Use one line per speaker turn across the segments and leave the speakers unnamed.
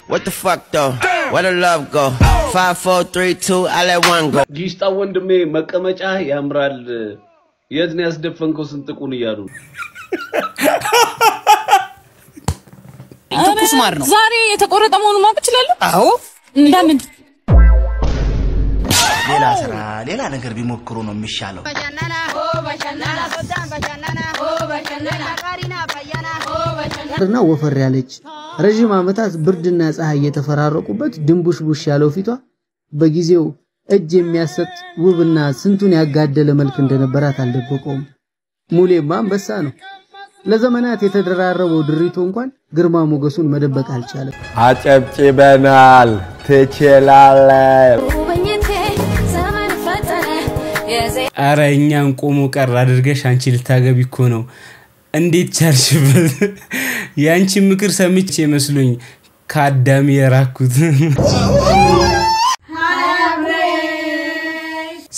What the fuck though? Where the love go? 5 4 3 2 I let one go.
ጊስጣ ወንድሜ መቀመጫ ያምራል የት ነው ያስደፈንከው ስንጥቁን ይያሉ
ትኩስ ማር ነው ዛሬ የተቆረጠ መሆኑን ማወቅ ይችላልው አዎ እንደምን
ሌላ ነገር ቢሞክሩ ነው የሚሻለው
እና ወፈር ያለች ረጅም አመታት ብርድና ፀሐይ የተፈራረቁበት ድንቡሽቡሽ ያለው ፊቷ በጊዜው እጅ የሚያሰጥ ውብና ስንቱን ያጋደለ መልክ እንደነበራት አልደበቀውም ሙሌማ አንበሳ ነው ለዘመናት የተደራረበው ድሪቶ እንኳን ግርማ ሞገሱን መደበቅ አልቻለም
አጨብጭበናል ተቸላለ
አረኛን ቆሞ ቀር አድርገሽ አንቺ ልታገቢ እኮ ነው እንዴት ቻርሽበት ያንቺ ምክር ሰምቼ መስሎኝ ካዳም የራኩት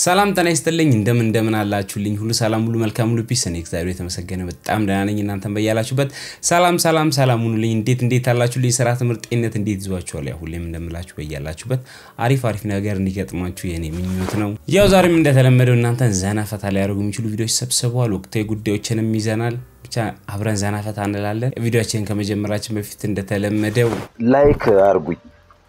ሰላም ጤና ይስጥልኝ እንደምን አላችሁልኝ ሁሉ ሰላም ሁሉ መልካም ሁሉ ፒስ ነው እግዚአብሔር የተመሰገነ በጣም ደህና ነኝ እናንተም በያላችሁበት ሰላም ሁኑልኝ እንዴት አላችሁልኝ ስራ ትምርጥ ጤንነት እንዴት ይዟችኋል ያው ሁሌም እንደምላችሁ በያላችሁበት አሪፍ ነገር እንዲገጥማችሁ የኔ ምኞት ነው ያው ዛሬም እንደተለመደው እናንተን ዘና ፈታ ላይ ያደርጉ የሚችሉ ቪዲዮዎች ሰብስበዋል ወቅታዊ ጉዳዮችንም ይዘናል ብቻ አብረን ዘና ፈታ እንላለን ቪዲዮአችንን ከመጀመራችን በፊት እንደተለመደው
ላይክ አርጉኝ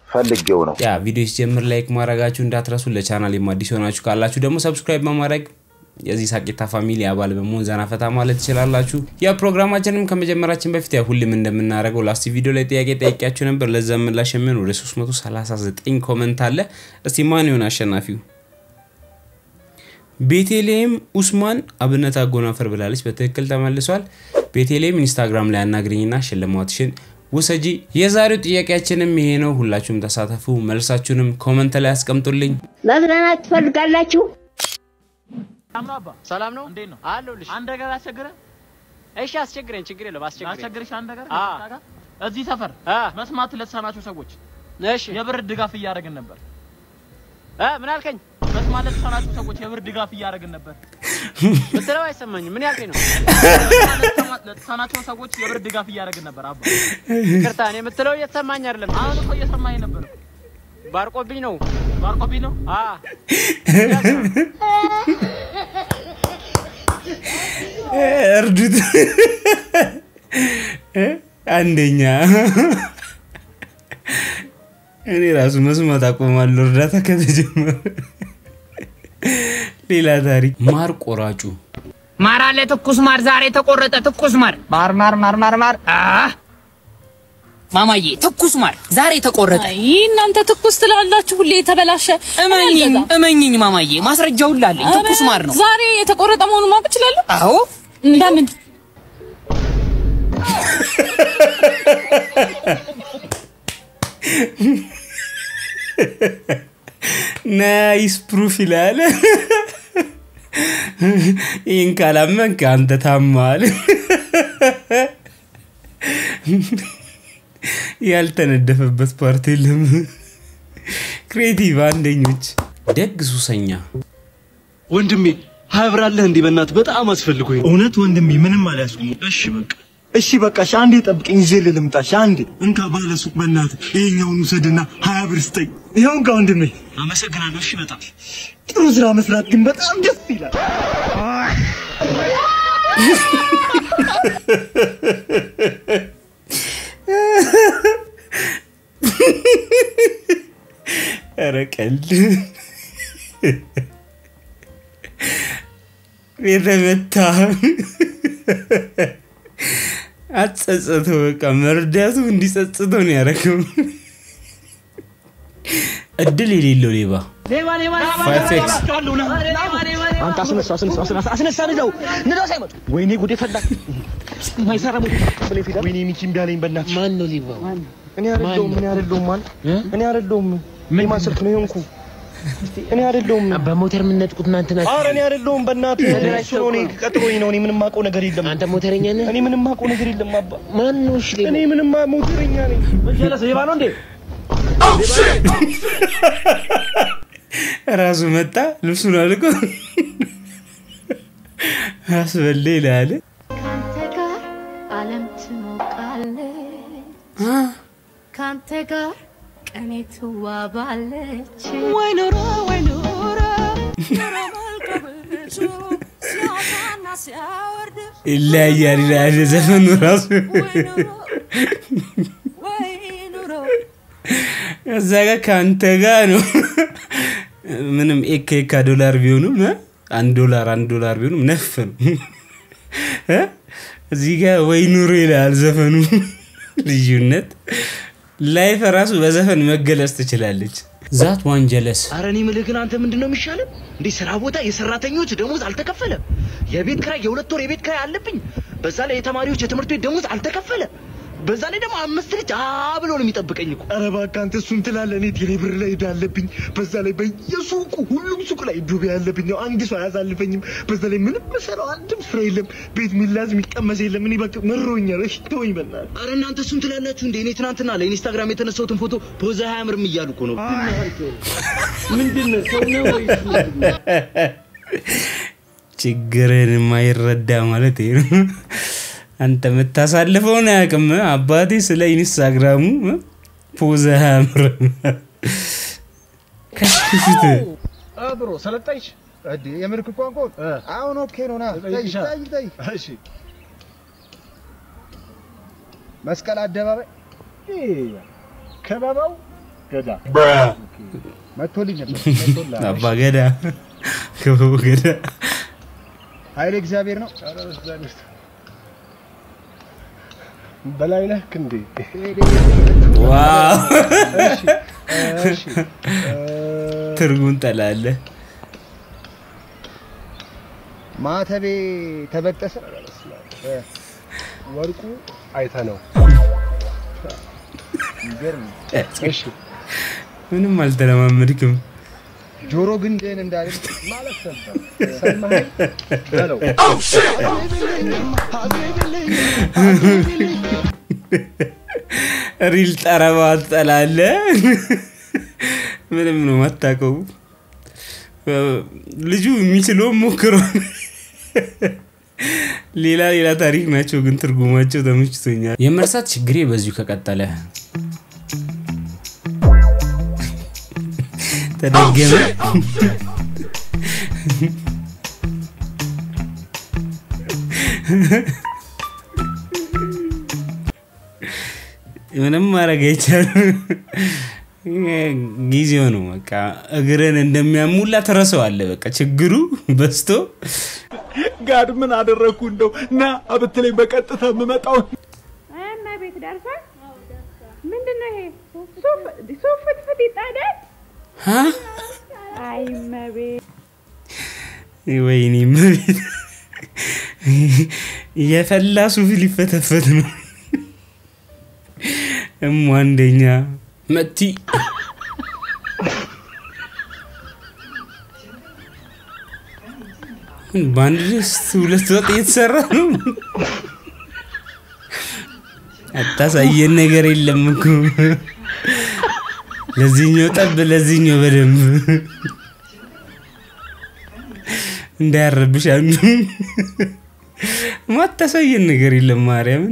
ፈልጌው ነው
ያ ቪዲዮ ሲጀምር ላይክ ማድረጋችሁ እንዳትረሱ ለቻናሌ ማዲስ ሆናችሁ ካላችሁ ደግሞ ሰብስክራይብ በማድረግ የዚህ ሳቂታ ፋሚሊ አባል በመሆን ዘና ፈታ ማለት ይችላልላችሁ ያ ፕሮግራማችንም ከመጀመራችን በፊት ያ ሁሉም እንደምናደርገው ላስት ቪዲዮ ላይ ጥያቄ ጠይቄያችሁ ነበር ለዛም ምላሽ የሚሆን ወደ 339 ኮሜንት አለ እስቲ ማን ይሆን አሸናፊው ቤቴሌም ኡስማን አብነት አጎናፈር ብላለች በትክክል ተመልሷል ቤቴሌም ኢንስታግራም ላይ አናግሪኝና ሽልማትሽን ወሰጂ የዛሬው ጥያቄያችንም ይሄ ነው ሁላችሁም ተሳተፉ መልሳችሁንም ኮሜንት ላይ አስቀምጡልኝ
ለዝናናት ፈልጋላችሁ
አማባ ሰላም ነው እንዴ ነው አለውልሽ አንድ ነገር አስቸግረ እሺ አስቸግረኝ ችግር የለም አስቸግረሽ አንድ ነገር እዚህ ሰፈር መስማት ለተሳናችሁ ሰዎች እሺ የብር ድጋፍ ያደርግን ነበር ምን አልከኝ መስማት ለተሳናችሁ ሰዎች የብር ድጋፍ ያደርግን ነበር በተለው አይሰማኝም ምን ያልከኝ ነው ለተሳናችሁ ሰዎች የብር ድጋፍ ያደርግን ነበር አባ ይቅርታ እኔ የምትለው እየተሰማኝ አይደለም አሁን እኮ እየሰማኝ ነበር ባርቆብኝ ነው
እርዱት አንደኛ እኔ ራሱ መስማት አቆማለሁ እርዳታ ከተጀመረ ሌላ ታሪክ ማር ቆራጩ
ማር አለ ትኩስ ማር ዛሬ ተቆረጠ ትኩስ ማር ማር ማማዬ ትኩስ ማር ዛሬ ተቆረጠ እናንተ ትኩስ ትላላችሁ ሁሌ ተበላሸ እመኝኝ ማማዬ ማስረጃው ላልኝ ትኩስ ማር ነው ዛሬ የተቆረጠ መሆኑን ማወቅ ይችላልው አዎ እንደምን ናይስ ፕሩፍ ይላል ይሄን ካላመንክ አንተ ታማል ያልተነደፈበት ፓርት የለም ክሬቲቭ አንደኞች ደግ ሱሰኛ
ወንድሜ ሀብራለህ እንዴ በእናት በጣም አስፈልጎኝ እውነት ወንድሜ ምንም አላስቁም እሺ በቃ ሻንዴ ጠብቀኝ ይዘል ልምጣ ሻንዴ እንካ ባለ ሱቅ በእናት ይሄኛውን ውሰድና 20 ብር ስጠኝ ይሄውን ጋር ወንድሜ አመሰግናለሁ እሺ በጣም ጥሩ ስራ መስራት ግን በጣም ደስ ይላል
አረቀል ቤተመታ አጸጸተው በቃ መርዳቱ እንዲጸጸተው ነው ያረከው እድል የሌለው ሌባ ፋይፌክስ
አንተ አስነሳ ንዳው ሳይመጡ ወይኔ ጉዴ ፈላ ማይሰራሙ ብለፊዳ ወይኔ ሚኪም ቢያለኝ በእናትሽ ማን ነው ሊባው እኔ አይደለሁም ምን ስልክ ነው የሆንኩ እኔ አይደለሁም በሞተር ምንነጥቁት እናንተ ናችሁ አረ እኔ አይደለሁም በእናትህ እኔ ቀጥሮኝ ነው እኔ ምንም ማቆ ነገር የለም አንተ ሞተረኛ ነህ እኔ ምንም ማቆ ነገር የለም አባ ማን ነው እሺ እኔ ምንም ሞተረኛ ነኝ በጀለሰ ሌባ ነው እንዴ
ራሱ መጣ ልብሱን አልቆ አስበል ይላል ካንተ ጋር ዓለም ትሞቃለች
ካንተ ጋር ቀኔ ትዋባለች
ወይ ኑሮ ማልቀብቹ ሲያታና ሲያወርድ
إلا يا زفن راس زاغا كانت غانو منم إيك دولار بيونو $1 بيونو نفن زيغا وينورو يلال زفنو ልዩነት ላይፍ ራሱ በዘፈን መገለጽ ትችላለች ዛት ዋንጀለስ
አረኒ ምልክን አንተ ምንድነው የሚሻለው እንዴ ስራ ቦታ የሰራተኞች ደሞዝ አልተከፈለ የቤት ክራይ የ2 ወር የቤት ክራይ አለብኝ በዛ ላይ የተማሪዎች የትምህርት ቤት ደሞዝ አልተከፈለ በዛ ላይ ደግሞ 5 ልጅ ብሎ ነው የሚጠብቀኝ እኮ
አረ ባካ አንተ እሱን ትላለህ እኔ ቴሌብር ላይ ዳለብኝ በዛ ላይ በየሱቁ ሁሉም ሱቅ ላይ ዱቤ ያለብኝ ነው አንድ ሰው አያሳልፈኝም በዛ ላይ ምንም መሰራው አንድም ፍሬ የለም ቤት ሚላዝ የሚቀመስ የለም እኔ በቃ መሮኛል እሺ ተወኝ በእናትህ
አረ እናንተ እሱን ትላላችሁ እንዴ እኔ ትናንትና ለኢንስታግራም የተነሳሁትን ፎቶ ፖዝ አያምርም እያሉ እኮ ነው
ምንድነው ሰው ነው ወይስ
ችግርን ማይረዳ ማለት ነው አንተ መታሳልፈው ነው ያቀም አባቴ ስለ ኢንስታግራሙ ፖዝ አያምርም ከሽፍት
ብሮ ሰለጣይሽ አዲ የምልክ ቋንቋ አሁን ኦኬ ነው ና ታይ እሺ መስቀል አደባባይ ከባባው ገዳ መቶልኝ ነበር
አባ ገዳ ከባባው ገዳ
ኃይለ እግዚአብሔር ነው እግዚአብሔር በላይነህ ክንዴ
ዋው እሺ ትርጉም ተላለ
ማተቤ ተበጠሰ ወርቁ አይታ ነው ይገርም እሺ
ምንም አልተለማመድክም
ጆሮ ግንድን እንዳለ ማለት ነበር ሰማህ በለው
ሪል ጠረባ ተላለ ምንም ነው ማታቀው ልጁ የሚችለው ሞክሮ ሌላ ታሪክ ናቸው ግን ትርጉማቸው ተመችቶኛል የመርሳት ችግሬ በዚሁ ከቀጠለ ተደገመ ምንም ማረግ አይቻልም ጊዜው ነው በቃ እግረን እንደሚያሙላ ተረሰዋለ በቃ ችግሩ በስቶ
ጋድ ምን አደረኩ እንደው ና አብትለኝ በቀጥታ መመጣው
እና ቤት ደርሰን ምንድነው ይሄ ሱፍ ፍትፍት ይጣዳል አይ መቤ
ወይኔ መቤት የፈላ ሱፍ ሊፈተፈት ነው አንደኛ መቲ ባንድስ ሁለት ወጥ እየተሰራ ነው አታሳየን ነገር የለም እኮ ለዚህኛው ጠብ ለዚህኛው በደንብ እንዳያረብሽ አንዱ ማታሳየን ነገር የለም ማርያም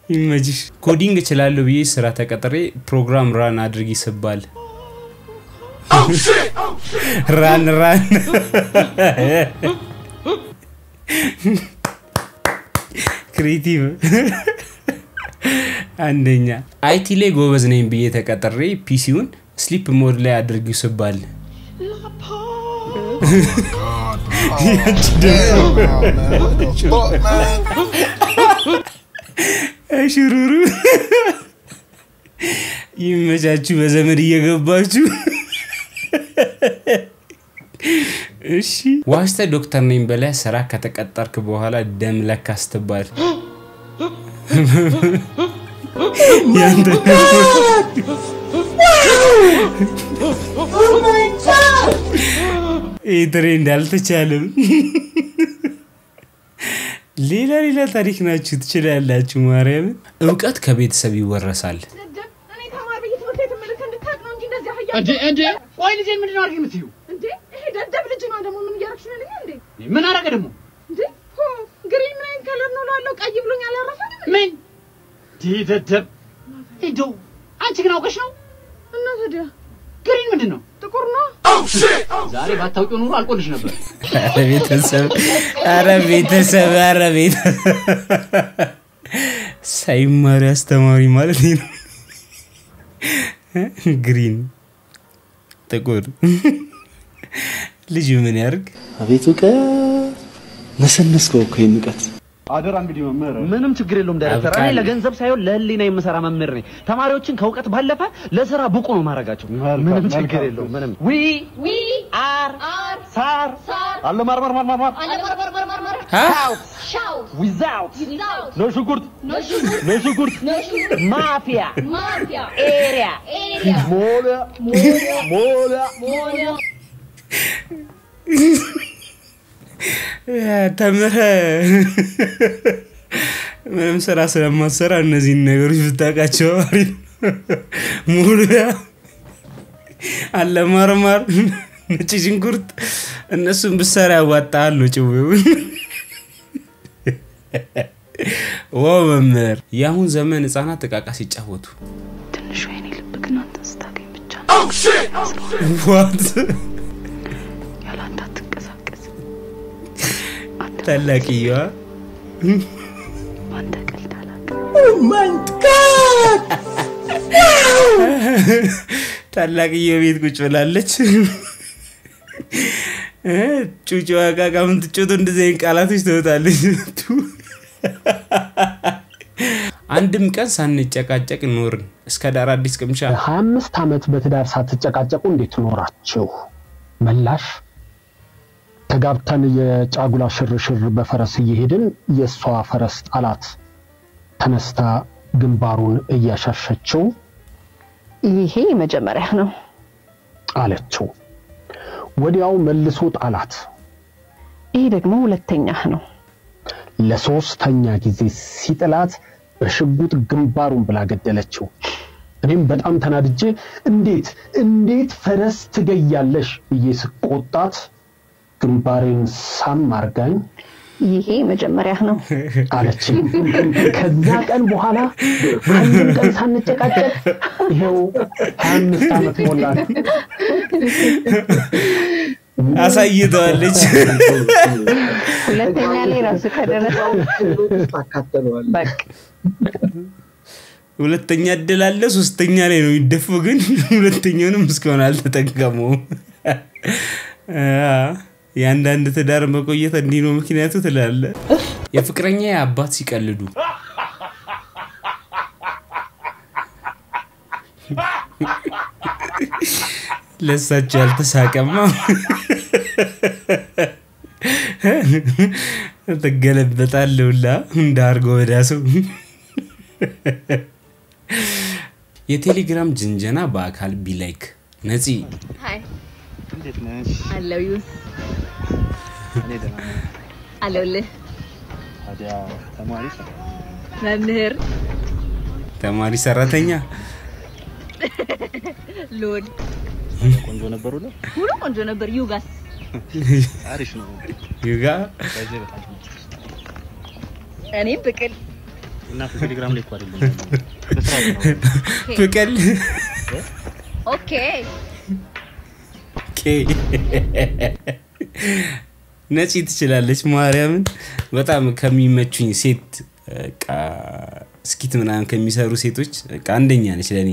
ይመጅሽ ኮዲንግ እችላለሁ ብዬ ስራ ተቀጥሬ ፕሮግራም ራን አድርጊ ይስባል ራን ክሬቲቭ አንደኛ አይቲ ላይ ጎበዝ ነኝ ብዬ ተቀጥሬ ፒሲውን ስሊፕ ሞድ ላይ አድርጊ ይስባል ሽሩሩ ይመቻችሁ በዘመድ እየገባችሁ እሺ ዋስተ ዶክተር ነኝ በላይ ስራ ከተቀጠርክ በኋላ ደም ለካስተባል ያንተ ትሬንድ አልተቻለም ሌላ ታሪክ ናችሁ ትችላላችሁ ማርያም ዕውቀት ከቤተሰብ ይወረሳል
እንዴ ቆይ ልጄ ምንድነው አርጊ የምትዩ እንዴ ይሄ ደደብ ልጅ ነው ደግሞ ምን ያርክሽ ነው እንዴ ምን አረገ ደግሞ እንዴ ግሪን ምን ከለር ነው ላለው ቀይ ብሎኝ አላረፈም ምን ደደብ ሄዶ አንቺ ግን አውቀሽ ነው
እና ታዲያ
ግሪን ምንድነው
ጥቁር ነው
ዛሬ ባታውቂው ኑሮ አልቆልሽ ነበር
ኧረ ቤተሰብ ሳይማር ያስተማሪ ማለት ነው ግሪን ጥቁር ልጅ ምን ያርግ
አቤቱ ነሰነስከው እኮ ይንቀት
አደራ እንግዲህ መምህር
ምንም ችግር የለውም ዳይሬክተር እኔ ለገንዘብ ሳይሆን ለህሊና የምሰራ መምህር ነኝ ተማሪዎችን ከውቀት ባለፈ ለሥራ ብቁ ነው ማረጋቸው ምንም ችግር የለውም ምንም ዊ አር ሳር
አለ ማርማር
ሻው ዊዛውት ኖ ሽጉርት ማፊያ ኤሪያ
ሞላ
ተምረ ምንም ስራ ስለማሰራ እነዚህ ነገሮች ብታቃቸው አሪፍ ሙሉያ አለ ማርማር ነጭ ሽንኩርት እነሱን ብሰራ ያዋጣሉ ጭውው ወመመር ያሁን ዘመን ህፃናት ተቃቃ ሲጫወቱ
ትንሽ ወይኔ ልብ ግን አንተ ስታገኝ ብቻ
ዋት
ያላንተ አትንቀሳቀስ
ታላቂያ
አንተ ቀልዳላክ
ኦ ማይ ጋድ ታላቂያ ቤት ቁጭ ብላለች ጩጩዋ ጋጋ ምን ትጮቶ እንደዚህ ቃላቶች ተወጣለች አንድም ቀን ሳንጨቃጨቅ ኖርን እስከ ዳር አዲስ ቅምሻ
25 አመት በትዳር ሳትጨቃጨቁ እንዴት ኖራችሁ መላሽ ተጋብተን የጫጉላ ሽርሽር በፈረስ እየሄድን የሷ ፈረስ ጣላት ተነስታ ግንባሩን እያሻሸችው
ይሄ መጀመሪያ ነው
አለችው ወዲያው መልሶ ጣላት
ይሄ ደግሞ ሁለተኛ ነው
ለሶስተኛ ጊዜ ሲጥላት በሽጉጥ ግንባሩን ብላ ገደለችው እኔም በጣም ተናድጄ እንዴት ፈረስ ትገያለሽ እየስቆጣት ግንባሬን ሳም አርጋኝ
ይሄ መጀመሪያ ነው
አለች ከዛ ቀን በኋላ አንድ ቀን ሳንጨቃጨቅ ይሄው 25 አመት ሞላን
አሳይቷለች
ሁለተኛ ላይ ራስ ከደረሰው
ታካተለዋል
በቃ
ሁለተኛ እድላለ ሶስተኛ ላይ ነው ይደፈው ግን ሁለተኛውንም እስካሁን አልተጠቀመው ያንዳንድ ትዳር መቆየት እንዲህ ነው ምክንያቱ ትላለ የፍቅረኛ አባት ሲቀልዱ ለሳቸው ያልተሳቀማ ተገለበጣለውላ እንዳርጎ ወዳሰው የቴሌግራም ጅንጀና በአካል ቢላይክ ነፂ
ሃይ
እንዴት ነሽ
አለው ዩ አለውልህ
ታዲያ
መምህር
ተማሪ ሰራተኛ
ሎድ
ቆንጆ ነበሩ
ሁሉ ቆንጆ ነበር ዩጋስ
አሪፍ ነው
ዩጋ
ከዚህ በጣም
እኔ ብቅል
እና ቴሌግራም ላይ ቋል ይለኛል
ብቅል
ኦኬ
ነፂ ትችላለች ማርያምን በጣም ከሚመቹኝ ሴት ስኪት ምናምን ከሚሰሩ ሴቶች አንደኛ ነች ለኔ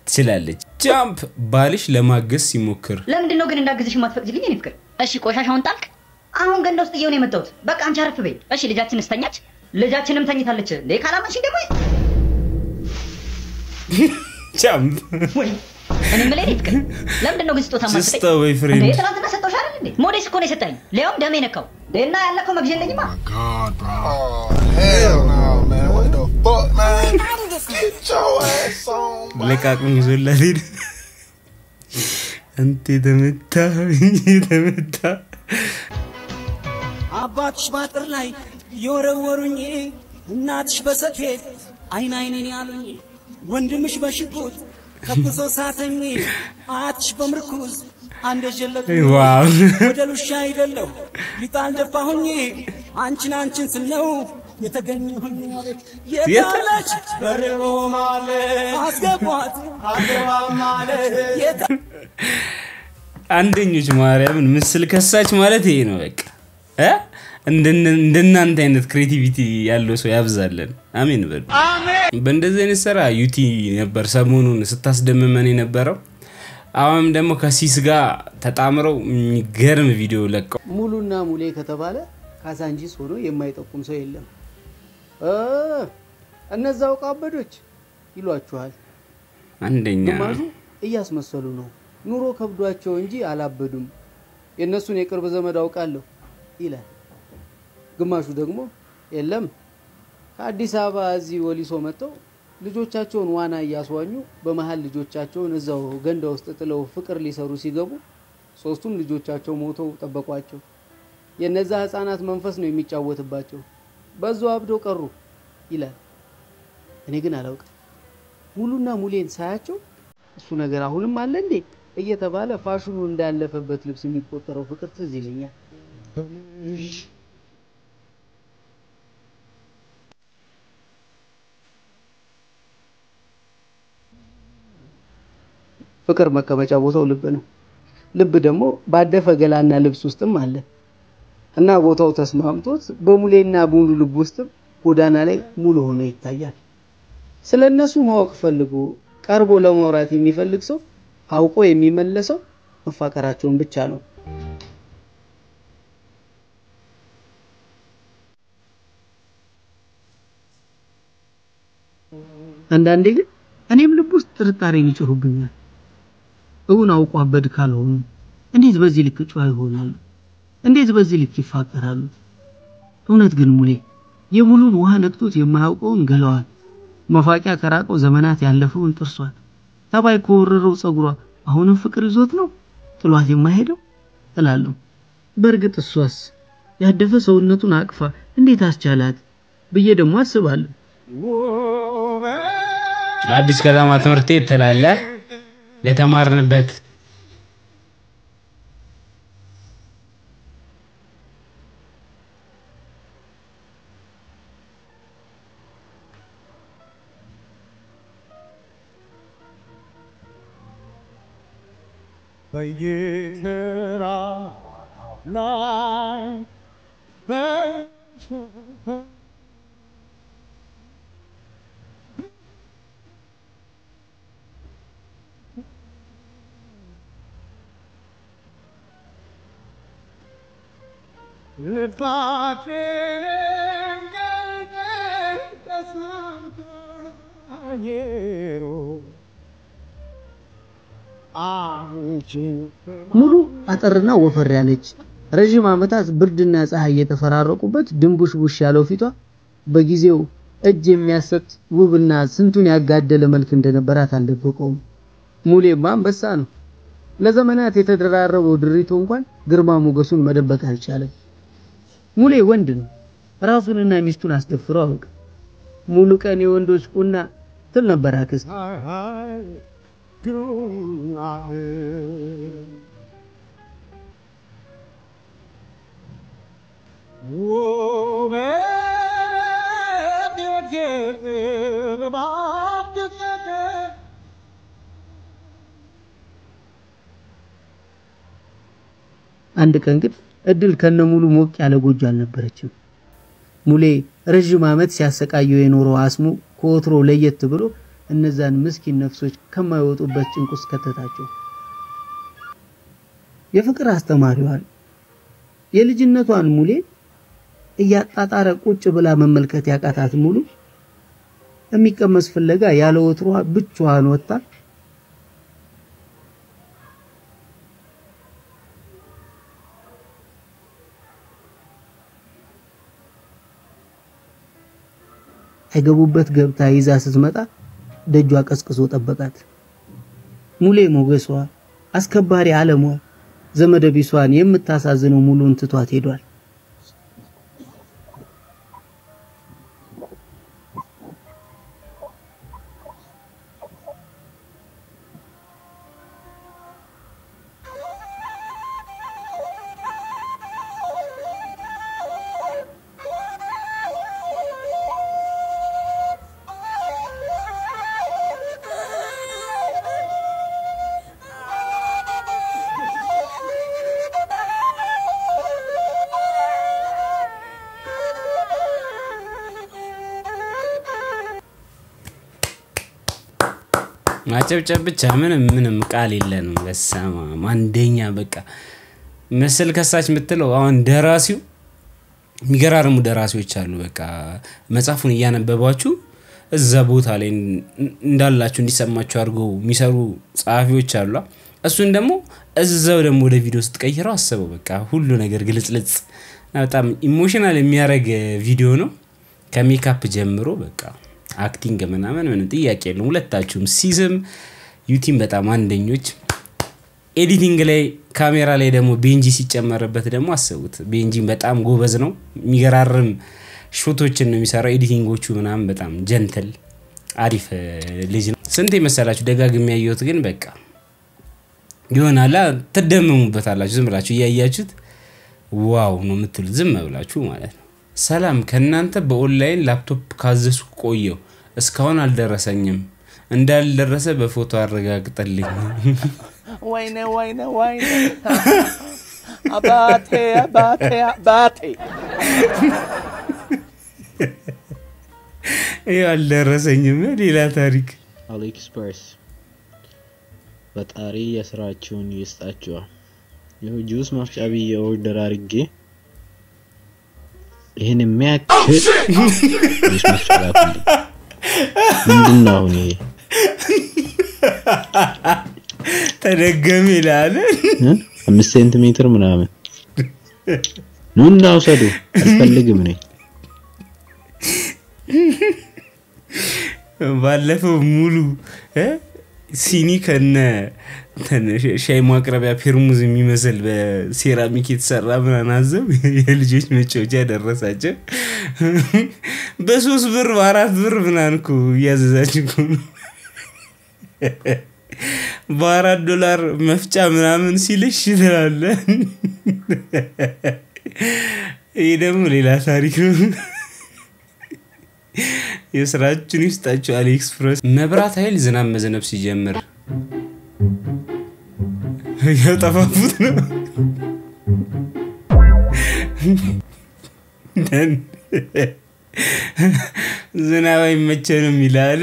ትችላለች ጃምፕ ባልሽ ለማገስ ሲሞክር
ለምንድነው ግን እንዳገዝሽ ማትፈቅጂልኝ እኔ ፍቅር እሺ ቆሻሻውን ጣልክ አሁን ገንዳ ውስጥ እየሆነ የመጣሁት በቃ አንቺ አረፍ በይ እሺ ልጃችን ስተኛች ልጃችንም ተኝታለች እንዴ ካላማሽ ደግሞ
ጃምፕ
ወይ እኔ መለኝ ፍቅር ለምንድነው ግን ስጦታ ማትሰጠኝ እንዴ ትናንትና ሰጠውሽ አይደል እንዴ ሞዴስ እኮ ነው የሰጠኝ ሊያውም ደሜ ነካው ደና ያለከው መግጀለኝማ
God bro hell no man what the fuck man get your ass on
ለቃቁን ይዞላል አንተ ተመታ
አባትሽ ባጥር ላይ የወረወሩኝ እናትሽ በሰፌድ አይኔን ያሉኝ ወንድምሽ በሽጉጥ ከብሶ ሳተኝ አትሽ በምርኩዝ አንደ ጀለቁ
ዋው
ወደሉሽ አይደለው ሊጣል ደፋሁኝ አንቺን ስለው የተገኘሁኝ ማለት የታለች በሬሮ ማለት አስገቧት አገባም ማለት
አንደኞች ማርያምን ምስል ከሳች ማለት ይሄ ነው በቃ እንደናንተ አይነት ክሬቲቪቲ ያለው ሰው ያብዛልን አሜን በሉ አሜን በእንደዚህ አይነት ስራ ዩቲ ነበር ሰሞኑን ስታስደምመን የነበረው አሁን ደግሞ ከሲስ ጋር ተጣምረው የሚገርም ቪዲዮ ለቀው
ሙሉና ሙሌ ከተባለ ካሳንጂስ ሆኖ የማይጠቁም ሰው የለም እነዛው ቃበዶች ይሏችኋል
አንደኛ
ግማሹ እያስመሰሉ ነው ኑሮ ከብዷቸው እንጂ አላበዱም የነሱን የቅርብ ዘመድ አውቃለሁ ይላል ግማሹ ደግሞ የለም ከአዲስ አበባ እዚህ ወሊሶ መጥተው ልጆቻቸውን ዋና ያስዋኙ በመሃል ልጆቻቸውን እዛው ገንዳ ውስጥ ጥለው ፍቅር ሊሰሩ ሲገቡ ሶስቱም ልጆቻቸው ሞተው ተጠበቋቸው የነዛ ህፃናት መንፈስ ነው የሚጫወትባቸው በዛው አብዶ ቀሩ ይላል እኔ ግን አላውቅም ሙሉና ሙሌን ሳያቸው እሱ ነገር አሁንም አለ እንዴ እየተባለ ፋሽኑ እንዳለፈበት ልብስ የሚቆጠረው ፍቅር ትዝ ይለኛል ፍቅር መቀመጫ ቦታው ልብ ነው ልብ ደግሞ ባደፈ ገላና ልብስ ውስጥም አለ እና ቦታው ተስማምቶት በሙሌና ሙሉ ልብ ውስጥ ጎዳና ላይ ሙሉ ሆኖ ይታያል ስለነሱ ማወቅ ፈልጎ ቀርቦ ለማውራት የሚፈልግ ሰው አውቆ የሚመለሰው መፋቀራቸውን ብቻ ነው አንዳንዴ ግን እኔም ልብ ውስጥ ጥርጣሬ ይጭሩብኛል እውን አውቆ አበድ ካልሆነ እንዴት በዚህ ልክ ጫው ይሆናል እንዴት በዚህ ልክ ይፋቀራሉ እውነት ግን ሙሌ የሙሉን ውሃ ነክቶት የማያውቀውን ገለዋል መፋቂያ ከራቀው ዘመናት ያለፈውን ጥርሷል ተባይ ኮረረው ጸጉሯ አሁንም ፍቅር ይዞት ነው ጥሏት የማይሄደው እላለሁ በርግጥ እሷስ ያደፈ ሰውነቱን አቅፋ እንዴት አስቻላት ብዬ ደግሞ አስባለሁ
አዲስ ከተማ ትምህርት ቤት ተላለ ለተማርንበት
በየራ ላይ
ሙሉ አጠርና ወፈር ያለች ረጅም አመታት ብርድና ፀሐይ የተፈራረቁበት ድንቡሽቡሽ ያለው ፊቷ በጊዜው እጅ የሚያሰጥ ውብና ስንቱን ያጋደለ መልክ እንደነበራት አልደበቀውም ሙሌማ አንበሳ ነው ለዘመናት የተደራረበው ድሪቶ እንኳን ግርማ ሞገሱን መደበቅ አልቻለም ሙሌ ወንድ ነው ራሱንና ሚስቱን አስደፍሮ አውቅ ሙሉ ቀን የወንዶች ቁና ትል ነበር አክስት አንድ ቀን ግን እድል ከነሙሉ ሞቅ ያለ ጎጆ አልነበረችም ሙሌ ረጅም አመት ሲያሰቃየው የኖረው አስሙ ኮትሮ ለየት ብሎ እነዛን ምስኪን ነፍሶች ከማይወጡበት ጭንቁስ ከተታቸው የፍቅር አስተማሪዋን የልጅነቷን ሙሌ እያጣጣረ ቁጭ ብላ መመልከት ያቃታት ሙሉ የሚቀመስ ፍለጋ ያለ ወትሯ ብቻዋን ወጣ አይገቡበት ገብታ ይዛ ስትመጣ ደጇ ቀስቅሶ ጠበቃት ሙሌ ሞገሷ አስከባሪ ዓለሟ ዘመደ ቢሷን የምታሳዝነው ሙሉን ትቷት ሄዷል
ማጨብጨብ ብቻ ምንም ቃል የለንም በሰማ አንደኛ በቃ መስል ከሳች ምትለው አሁን ደራሲው የሚገራርሙ ደራሲዎች አሉ በቃ መጽሐፉን ያነበባችሁ እዛ ቦታ ላይ እንዳላችሁ እንዲሰማችሁ አድርገው የሚሰሩ ጻፊዎች አሉ እሱን ደግሞ እዛው ደግሞ ወደ ቪዲዮ ስትቀይረው አስበው በቃ ሁሉ ነገር ግልጽልጽ በጣም ኢሞሽናል የሚያረግ ቪዲዮ ነው ከሜካፕ ጀምሮ በቃ አክቲንግ ምናምን ጥያቄ የለም ሁለታችሁም ሲዝም ዩቲም በጣም አንደኞች ኤዲቲንግ ላይ ካሜራ ላይ ደግሞ ቤንጂ ሲጨመርበት ደግሞ አስቡት ቤንጂን በጣም ጎበዝ ነው የሚገራርም ሾቶችን ነው የሚሰራው ኤዲቲንጎቹ ምናምን በጣም ጀንተል አሪፍ ልጅ ነው ስንት መሰላችሁ ደጋግም ያየሁት ግን በቃ ይሆናል ተደምሙበታላችሁ ዝም ብላችሁ ያያችሁት ዋው ነው የምትሉት ዝም ብላችሁ ማለት ነው ሰላም ከናንተ በኦንላይን ላፕቶፕ ካዘሱ ቆየው እስካሁን አልደረሰኝም እንዳልደረሰ በፎቶ አረጋግጠልኝ
ወይኔ አባቴ
ያልደረሰኝም ሌላ ታሪክ
አሊኤክስፕረስ በጣሪ የስራችሁን ይስጣችሁ ይሄ ጁስ መፍጫ ብዬ ኦርደር አድርጌ ይሄን የሚያክል ጁስ መፍጫ ላኩልኝ ምንድነው ይሄ
ተደገም ይላል
5 ሴንቲሜትር ምናምን ኑና ወሰዱ አልፈልግም ነኝ
ባለፈው ሙሉ ሲኒ ከነ ሻይ ማቅረቢያ ፔርሙዝ የሚመስል በሴራሚክ የተሰራ ምናናዘብ የልጆች መጫወቻ ደረሳቸው በ3 ብር በ4 ብር ምናንኩ ያዘዛችሁ $4 መፍጫ ምናምን ሲልሽ ይላል ይሄ ደግሞ ሌላ ታሪክ ነው የስራችን ይስጣችሁ አሊኤክስፕረስ መብራት ኃይል ዝናብ መዘነብ ሲጀምር ያጠፋፉት ነው ዝናብ አይመቸንም ይላል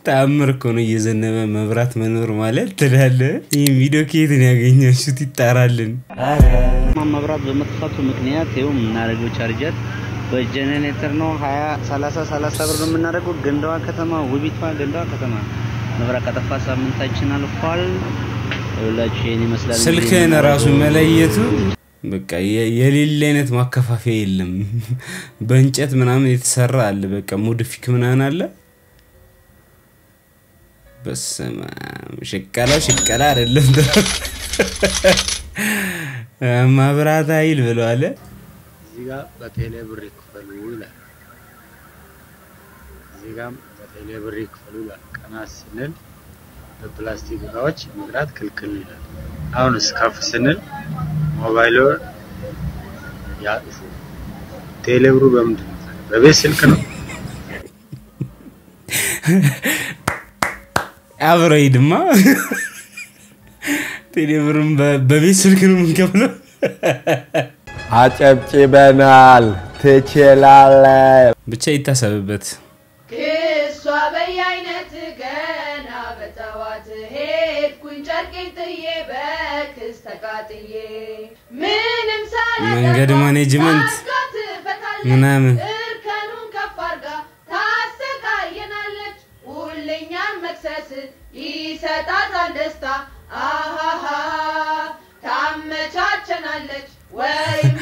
ታምር እኮ ነው እየዘነበ መብራት መኖር ማለት ትላለ ይሄ ቪዲዮ ከየት ያገኛችሁት ይጣራልን
መብራት በመጥፋቱ ምክንያት ይሄው ምናረገው ቻርጀር በጀነሬተር ነው 30 ብር ነው የምናደርገው ገንዳዋ ከተማ ውቢቷ ገንዳዋ ከተማ መብራት ከጠፋ ሳምንታችን አልፏል ሁላችሁ የኔ መስላል
ስልክህን ራሱ መለየቱ በቃ የሌለ አይነት ማከፋፈያ የለም በእንጨት ምናምን የተሰራ አለ በቃ ሞዲፊክ ምናምን አለ በስመ ሽቀላ አይደለም መብራት ኃይል ብለዋል
እዚህ ጋር በቴሌ ብር ይከፈሉ ይላል እዚህ ጋር በቴሌ ብር ይከፈሉ ይላል ቀናስ ስንል በፕላስቲክ እቃዎች መግራት ክልክል ይላል አሁን ስካፍ ስንል ሞባይል ያጥፉ ቴሌ ብሩ በምንድን ነው በቤት ስልክ ነው
አብረይድማ ቴሌ ብሩም በቤት ስልክ ነው የምንከፍለው
አጨብጭበናል ትችላለህ
ብቻ ይታሰብበት
ከሷ በየአይነት ገና በጠዋት ሄድኩኝ ጨርቄን ጥዬ በክስ ተቃጥዬ ምንም
መንገድ ማኔጅመንት ምናምን
እርከኑን ከፍ አድርጋ ታሰቃየናለች ሁለኛን መክሰስ ይሰጣታል ደስታ አሃሃ ታመቻቸናለች ወይም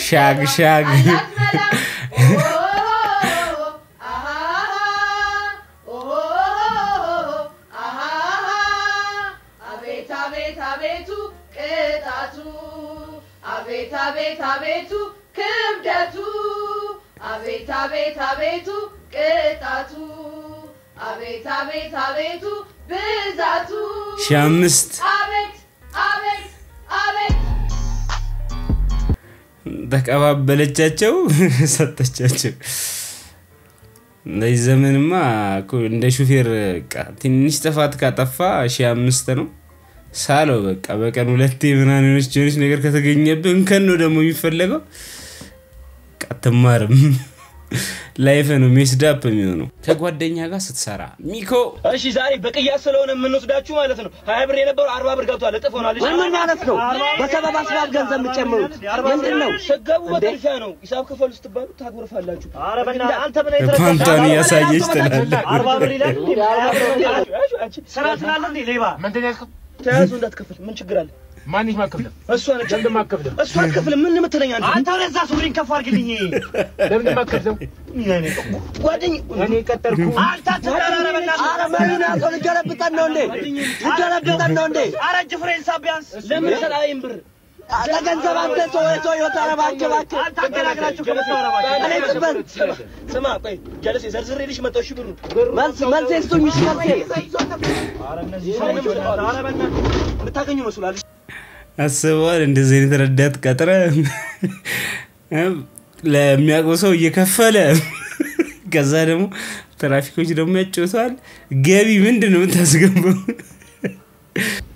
ሻግ
አቤቱ ቅጣቱ አቤቱ ክብደቱ አቤቱ ቅጣቱ አቤቱ ብዛቱ
5
አቤት
ተቀባበለቻቸው ሰጠቻቸው ለዚህ ዘመንማ እንደ ሹፌር ትንሽ ጥፋት ካጠፋ 5 ነው ሳለው በቃ በቀን ሁለቴ ምናንኖች ጆንስ ነገር ከተገኘብህ እንከን ነው ደግሞ የሚፈልገው ቀጥማርም ላይፍ ነው ሚስዳፕ የሚሆነው ከጓደኛ ጋር ስትሰራ ሚኮ
እሺ ዛሬ በቅያስ ስለሆነ የምንወስዳችሁ ማለት ነው 20 ብር የነበረው 40 ብር ገብቷል እጥፍ ሆኗል
ምን ማለት ነው በሰበብ አስባብ ገንዘብ የምትጨምሩት ምንድነው
ሰገቡ በጥርሻ ነው ሂሳብ ክፈሉ ስትባሉ ታጎርፋላችሁ ኧረ በእናትህ አንተ ምን
ፓንታኒ ያሳየች ትላለህ
40 ብር ይላል ስራ ስላለ እንዴ ሌባ ምንድነው ያልከው ተያዙ እንዳትከፍል ምን ችግር አለ ማን ይማከፍል እሷ ነች እንደማከፍል እሷ ከፍል ምን ምትለኛ አንተ ወደዛ ሱሪን ከፍ አድርግልኝ ለምን ማከፍለው ጓደኝ እኔ ቀጠርኩ አንተ ተራራበና አረ ማንና ሰው ልገለብጠን ነው እንዴ አረጅ ፍሬን ሳቢያንስ ለምን ሰላይም ብር ለገንዘብ አንተ ሰው ይወጣራባችሁ አታገላግላችሁ ከመታወራባችሁ እኔ ጥበን ስማ ቆይ ጀለስ ዘርዝሬልሽ መጣው እሺ ብሩ መልስ እሱኝ እሺ መልስ አረ እነዚህ ሰዎች አረ በእናትህ ልታገኙ መስሏል
አስበዋል እንደዚህ አይነት ረዳት ቀጥረ ለሚያውቀው ሰው እየከፈለ ከዛ ደግሞ ትራፊኮች ደግሞ ያጨውታል ገቢ ምንድነው የምታስገባው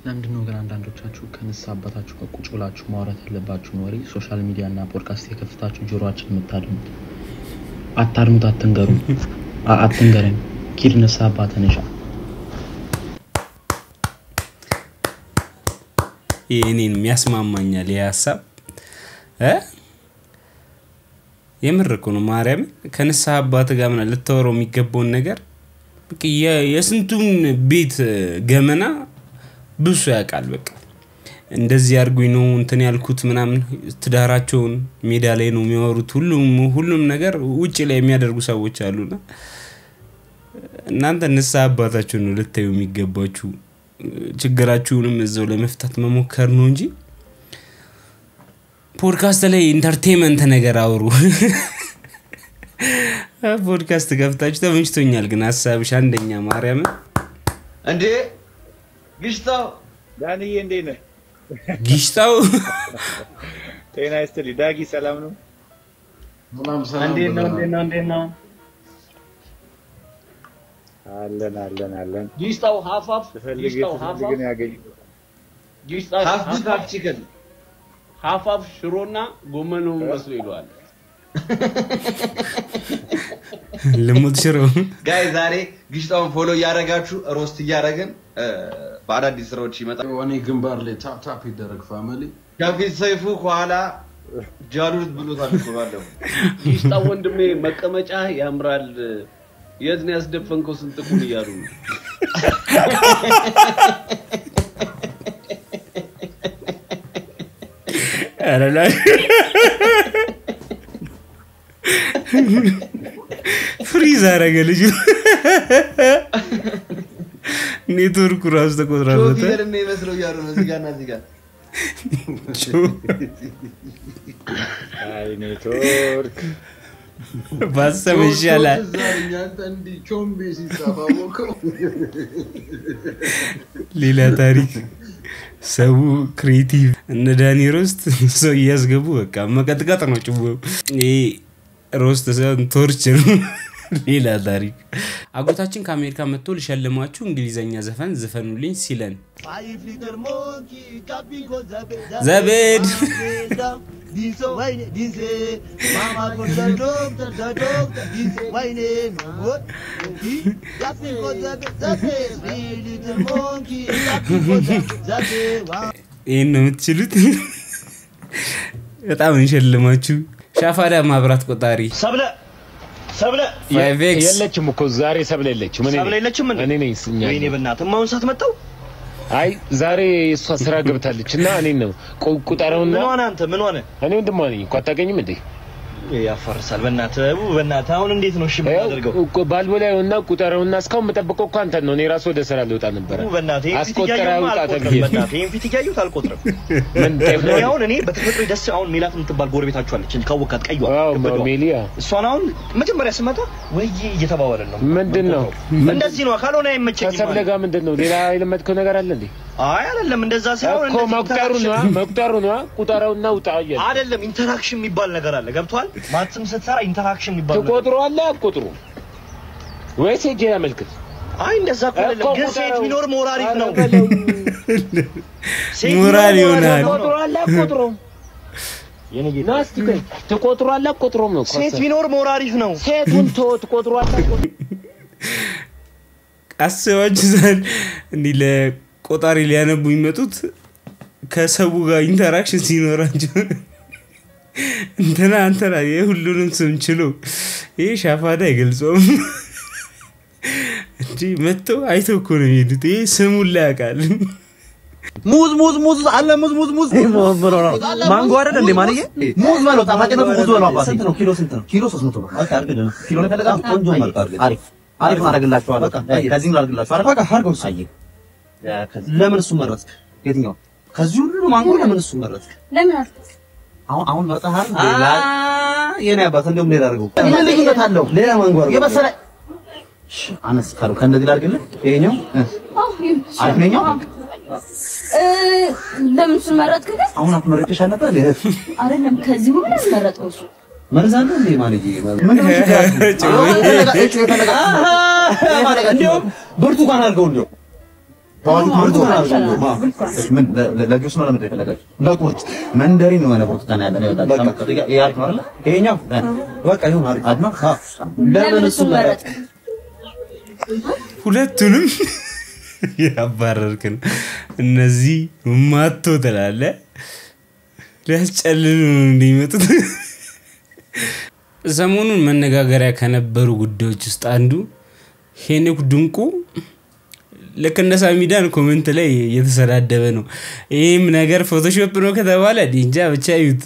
ለምንድነው ግን አንዳንዶቻችሁ ከነሳ አባታችሁ ከቁጭ ብላችሁ ማውራት ያለባችሁ ወሬ ሶሻል ሚዲያ እና ፖድካስት የከፍታችሁ ጆሮአችን የምታድሙት አታድሙት አትንገረኝ ኪድ ነሳ አባተነሻ
የኔን የሚያስማማኛል የሐሳብ የምርኩ ነው ማርያም ከነሳ አባት ጋር ምን ልትወረው የሚገባው ነገር የስንቱን ቤት ገመና ብዙ ያቃል በቃ እንደዚህ አርጉኝ ነው እንትን ያልኩት ምናምን ትዳራቸውን ሜዳ ላይ ነው የሚያወሩት ሁሉም ነገር ውጪ ላይ የሚያደርጉ ሰዎች አሉና እናንተ ነሳ አባታችሁን ነው ልታዩ የሚገባችሁ ችግራችሁንም እዛው ለመፍታት መሞከር ነው እንጂ ፖድካስት ላይ ኢንተርቴይንመንት ነገር አውሩ ፖድካስት ከፍታችሁ ተመችቶኛል ግን ሐሳብሽ አንደኛ ማርያም
እንዴ ግሽታው ዳንዬ እንዴ ነህ
ግሽታው
ጤና ይስጥልኝ ዳጊ ሰላም ነው
ሰላም እንዴ ነው
አለን
ጊስታው ሀፋፍ ጊስታው ሀፋፍ
ግን ያገኝ
ጊስታው ሀፋፍ ቺክን ሀፋፍ ሽሮና ጎመኑ መስሎ ይሏል
ለሞት ሽሮ
ጋይ ዛሬ ጊስታውን ፎሎ ያረጋችሁ ሮስት ያረጋን ባዳዲስ ስራዎች ይመጣ
ወኔ ግንባር ላይ ታፕ ይደረግ ፋሚሊ
ከፊት ሰይፉ ከኋላ ጃሉት ብሎታል ባለው
ጊስታው ወንድሜ መቀመጫ ያምራል የት ነው ያስደፈንከው ስንጥቁን ይያሉ
አረላ ፍሪዝ አረገ ልጅ ኔትወርክ ራስ ተቆጥራለተ
ሾፊር ነው መስለው ያሉ ነው እዚህ ጋር አይ ኔትወርክ
ባሰብ ይሻላል ሌላ ታሪክ ሰው ክሬቲቭ እነ ዳኒ ሮስት ሰው ያስገቡ በቃ መቀጥቀጥ ነው ጭው ይሄ ሮስት ሰን ቶርቸር ሌላ ታሪክ አጎታችን ከአሜሪካ መጥቶ ልሸልማችሁ እንግሊዘኛ ዘፈን ዘፈኑልኝ ሲለን ዘቤድ
Diso waine dize mama go the doctor dize waine no yapi go the little monkey yapi go the
ይሄን ነው የምትችሉት በጣም እንሸልማችሁ ሻፋዳ ማብራት ቆጣሪ
ሰብለ
የለችም እኮ ዛሬ ሰብለ የለችም እኔ ነኝ
ወይኔ በእናትህ ማውን ሳትመጣው
አይ ዛሬ እሷ ስራ ገብታለችና እኔ ነው ቁጣራውና
ምን ሆነ አንተ ምን ሆነ
እኔ እንደማን እንኳን አታገኝም እንዴ
ያፈርሳል በእናትህ አሁን እንዴት ነው እሺ የምታደርገው
እኮ ባልቦላውና ቁጣራውና እስካሁን መጠበቀው እኮ አንተ ነው እኔ ራስ ወደ ስራ ልወጣ ነበር
አስቆጥራው በእናትህ ይሄን ፊት ያዩት አልቆጥረም ምን ነው እኔ በተፈጥሮ ደስ አሁን ሜላት የምትባል ጎረቤታችሁ አለች ካወቃት ቀይዋ
ሜሊያ
እሷን አሁን መጀመሪያ ስመጣ ወይ እየተባባለን ነው
ምንድነው
እንደዚህ ነው ካልሆነ አይመቸኝም
ከሰብለጋ ምንድነው ሌላ የለመድከው ነገር አለ እንዴ
አይ አይደለም እንደዛ ሳይሆን
እኮ መቁጠሩ ነው ቁጣራውና ውጣ
አይደለም ኢንተራክሽን የሚባል ነገር አለ ገብቷል ማትም ስትሰራ ኢንተራክሽን የሚባል
ነገር ተቆጥሯል አቆጥሩ ወይስ እጄ ያመልክት
አይ እንደዛ አይደለም ግን ሴት ቢኖር ሞራል ነው
ሞራል ይሆናል
ተቆጥሯል አቆጥሩ የኔ ጌታ ናስቲ ቆይ ተቆጥሯል ቆጥሮም ነው
ሴት ቢኖር ሞራሪፍ ነው
ሴቱን ተቆጥሯል
አስባችሁታል እንዴ ለቆጣሪ ሊያነቡ ይመጡት ከሰው ጋር ኢንተራክሽን ሲኖራቸው እንትና የሁሉንም ስም ችሎ ይሄ ሻፋዳ አይገልጾም እንጂ መጥቶ አይቶ እኮ ነው የሚሄዱት ይሄ ስሙን ላይ ያውቃል
ሙዝ አለ ሙዝ ማንጎ አይደል እንዴ ማንዬ ሙዝ ማለት ጣፋጭ ነው ሙዝ ነው አባቴ ስንት ነው ኪሎ 300 ብር በቃ አርገደ ኪሎ ላይ ተለጋ ቆንጆ መልክ አርገ አሪፍ ማድረግላችኋለሁ በቃ ከዚህም ላድርግላችኋለሁ በቃ አርገው ሳይ ለምን እሱ መረጥክ የትኛው ከዚህ ሁሉ ማንጎ ለምን እሱ መረጥክ
ለምን አልኩት
አሁን መጣሃር ሌላ የኔ አባት እንደውም ሌላ አድርገው ምን ልዩነት አለው ሌላ ማንጎ አድርገው የበሰለ አነስ ካሉ ከእንደዚህ ላድርግልህ ይሄኛው አሪፍ ነኛው
ለምን እሱ መረጥክ
አሁን አትመረጥሽ ነበር
አይደለም ከዚህ ሁሉ መረጥኩ እሱ
መርዛለ እንዴ ማለጂ ምን ነው እንደውም ብርቱካን አድርገው እንደው ብርቱካን አድርገው ምን ለጁስ ነው ለምን ተፈለጋችሁ ለቁርጥ መንደሪን ነው ብርቱካን ያለ ነው በቃ ያርክ ነው አይደል ይሄኛው በቃ ይሁን አሪፍ አድማ ለምን እሱ መረጥክ
ሁለቱንም ያባረርክን እነዚህ ማቶ ተላለ ለጨልሉ እንዲመጡት ዘመኑን መነጋገሪያ ከነበሩ ጉዳዮች ውስጥ አንዱ ሄኖክ ድንቁ ለከነ ሳሚዳን ኮሜንት ላይ እየተሰዳደበ ነው ይሄም ነገር ፎቶሾፕ ነው ከተባለ ዲንጃ ብቻ ይዩት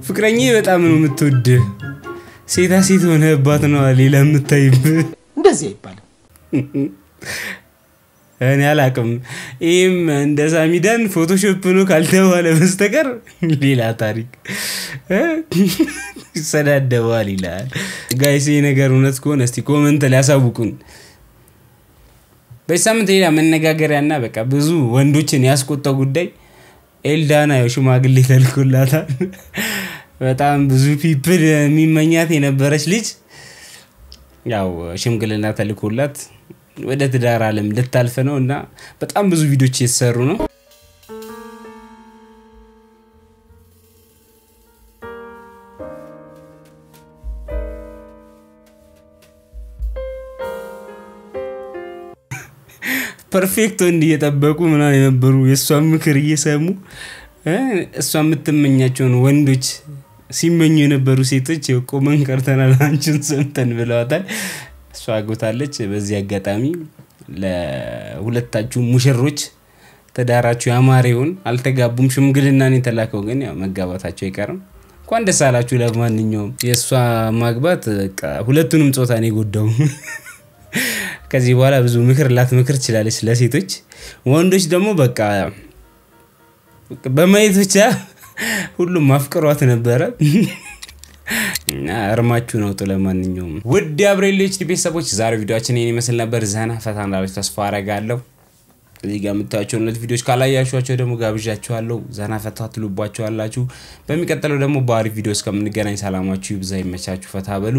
ፍቅረኛ በጣም ነው የምትወድ ሴታ ሴት ሆነባት ነው ሌላ የምታይብ
እንደዚህ ይባላል
እኔ አላቅም ይሄም እንደ ሳሚዳን ፎቶሾፕ ነው ካልተባለ በስተቀር ሌላ ታሪክ ሰዳደባል ይላል ጋይስ ይሄ ነገር እውነት ከሆነ እስቲ ኮሜንት ላይ ያሳውቁን በሳምንት ሌላ መነጋገሪያና በቃ ብዙ ወንዶችን ያስቆጣው ጉዳይ ኤልዳና የሽማግሌ ተልኮላታል በጣም ብዙ ፒፕል የሚመኛት የነበረች ልጅ ያው ሽምግልና ተልኮላት ወደ ትዳር ዓለም ልታልፍ ነውና በጣም ብዙ ቪዲዮዎች እየተሰሩ ነው ፐርፌክት እንዲ እየጠበቁ ምናምን የነበሩ የሷን ምክር እየሰሙ እሷ የምትመኛቸውን ወንዶች ሲመኙ የነበሩ ሴቶች የቆመን ቀርተናል አንቺን ሰምተን ብለዋታል እሷ አጎታለች በዚህ አጋጣሚ ለሁለታችሁ ሙሽሮች ተዳራችሁ ያማሬውን አልተጋቡም ሽምግልናን የተላከው ግን ያው መጋባታቸው አይቀርም እንኳን ደስ አላችሁ ለማንኛውም የሷ ማግባት በቃ ሁለቱንም ጾታ ነው የጎዳው ከዚህ በኋላ ብዙ ምክር ላትመክር ይችላልሽ ለሴቶች ወንዶች ደግሞ በቃ በማየት ብቻ ሁሉም ማፍቀሯት ነበረ አርማችሁ ነው ለማንኛውም ውድ አብሬል ኤችዲ ቤተሰቦች ዛሬ ቪዲዮአችን ይሄን ይመስል ነበር ዘና ፈታ እንዳላችሁ ተስፋ አደርጋለሁ እዚህ ጋር የምታዩቸው እነዚህ ቪዲዮዎች ካላያችኋቸው ደግሞ ጋብዣችኋለሁ ዘና ፈታ ትሉባችኋላችሁ በሚቀጥለው ደግሞ በአሪፍ ቪዲዮስ ከምንገናኝ ሰላማችሁ ይብዛ ይመቻችሁ ፈታ በሉ